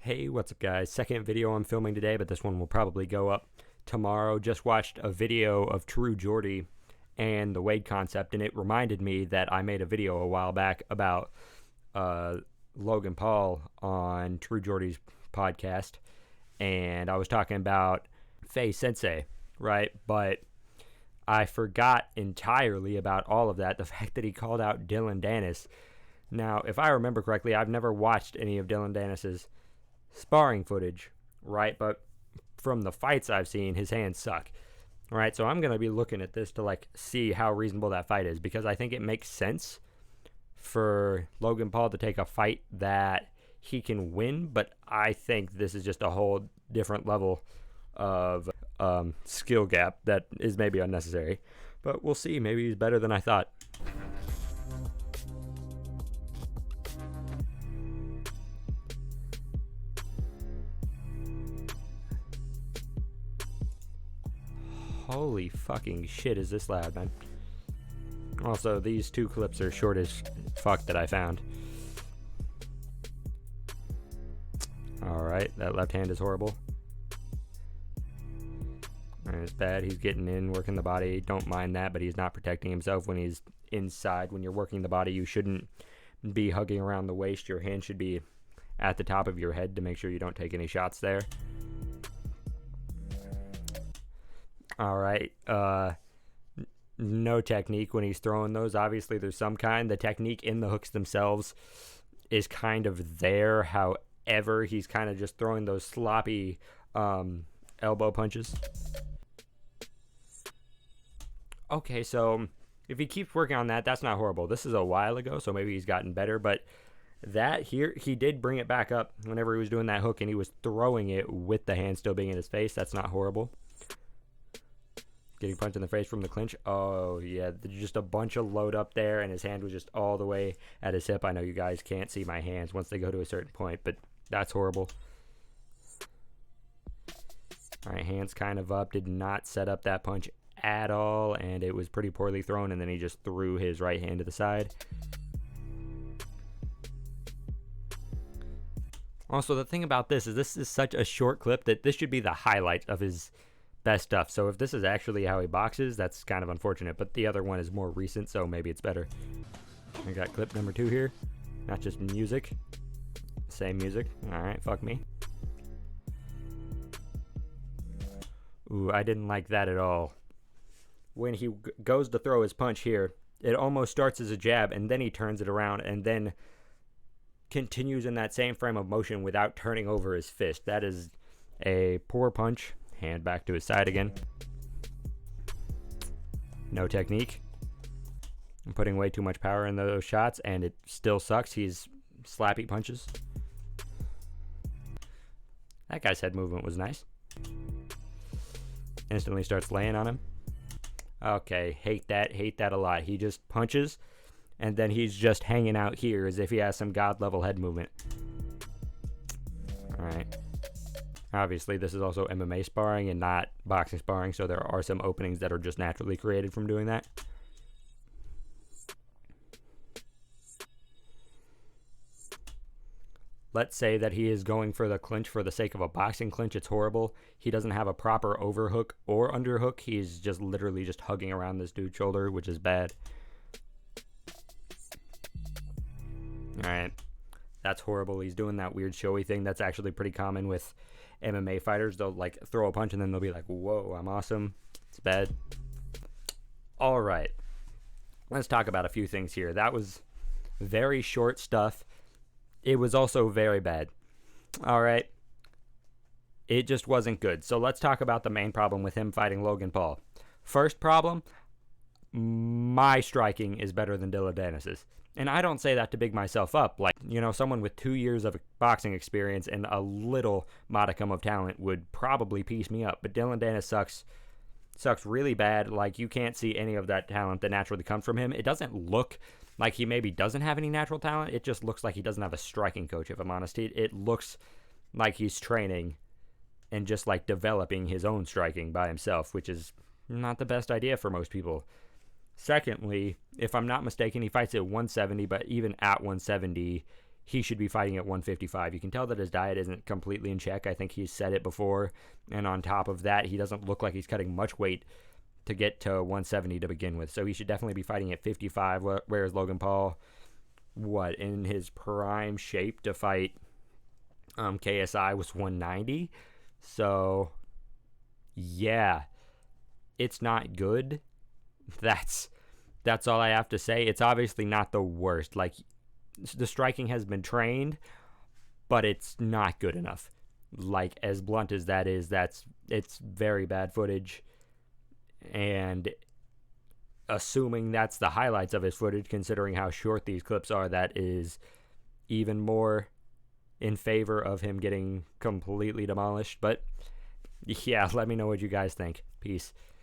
Hey, what's up guys? Second video I'm filming today, but this one will probably go up tomorrow. Just watched a video of True Geordie and the Wade concept, and it reminded me that I made a video a while back about Logan Paul on True Geordie's podcast, and I was talking about Faye Sensei, right? But I forgot entirely about all of that, the fact that he called out Dillon Danis. Now, if I remember correctly, I've never watched any of Dillon Danis's sparring footage, right? But from the fights I've seen, his hands suck, right? So I'm going to be looking at this to see how reasonable that fight is, because I think it makes sense for Logan Paul to take a fight that he can win, but I think this is just a whole different level of skill gap that is maybe unnecessary. But we'll see. Maybe he's better than I thought. Holy fucking shit, is this loud, man. Also, these two clips are short as fuck that I found. Alright, that left hand is horrible. It's bad. He's getting in, working the body. Don't mind that, but he's not protecting himself when he's inside. When you're working the body, you shouldn't be hugging around the waist. Your hand should be at the top of your head to make sure you don't take any shots there. Alright, no technique when he's throwing those. Obviously, there's some kind. The technique in the hooks themselves is kind of there. However, he's kind of just throwing those sloppy elbow punches. Okay, so if he keeps working on that, that's not horrible. This is a while ago, so maybe he's gotten better. But that here, he did bring it back up whenever he was doing that hook, and he was throwing it with the hand still being in his face. That's not horrible. Getting punched in the face from the clinch. Oh, yeah, just a bunch of load up there, and his hand was just all the way at his hip. I know you guys can't see my hands once they go to a certain point, but that's horrible. All right, hands kind of up. Did not set up that punch at all, and it was pretty poorly thrown, and then he just threw his right hand to the side. Also, the thing about this is such a short clip that this should be the highlight of his best stuff. So if this is actually how he boxes, that's kind of unfortunate, but the other one is more recent, so maybe it's better. I got clip number 2 here. Not just music. Same music. Alright, fuck me. Ooh, I didn't like that at all. When he goes to throw his punch here, it almost starts as a jab, and then he turns it around, and then continues in that same frame of motion without turning over his fist. That is a poor punch. Hand back to his side again. No technique. I'm putting way too much power in those shots, and it still sucks. He's slappy punches. That guy's head movement was nice. Instantly starts laying on him. Okay, hate that a lot. He just punches, and then he's just hanging out here as if he has some god-level head movement. Alright. Obviously, this is also MMA sparring and not boxing sparring, so there are some openings that are just naturally created from doing that. Let's say that he is going for the clinch for the sake of a boxing clinch. It's horrible. He doesn't have a proper overhook or underhook. He's just literally just hugging around this dude's shoulder, which is bad. Alright. That's horrible. He's doing that weird showy thing that's actually pretty common with MMA fighters. They'll throw a punch and then they'll be like, whoa, I'm awesome. It's bad. All right. Let's talk about a few things here. That was very short stuff. It was also very bad. All right. It just wasn't good. So let's talk about the main problem with him fighting Logan Paul. First problem, my striking is better than Dillon Danis's. And I don't say that to big myself up. Someone with 2 years of boxing experience and a little modicum of talent would probably piece me up. But Dillon Danis sucks really bad. You can't see any of that talent that naturally comes from him. It doesn't look like he maybe doesn't have any natural talent. It just looks like he doesn't have a striking coach, if I'm honest. It looks like he's training and just developing his own striking by himself, which is not the best idea for most people. Secondly, if I'm not mistaken, he fights at 170, but even at 170, he should be fighting at 155. You can tell that his diet isn't completely in check. I think he's said it before. And on top of that, he doesn't look like he's cutting much weight to get to 170 to begin with. So he should definitely be fighting at 55, whereas Logan Paul, in his prime shape to fight KSI was 190. So, yeah, it's not good. That's all I have to say. It's obviously not the worst. Like, the striking has been trained, but it's not good enough. Like, as blunt as that is, it's very bad footage. And assuming that's the highlights of his footage, considering how short these clips are, that is even more in favor of him getting completely demolished. But yeah, let me know what you guys think. Peace.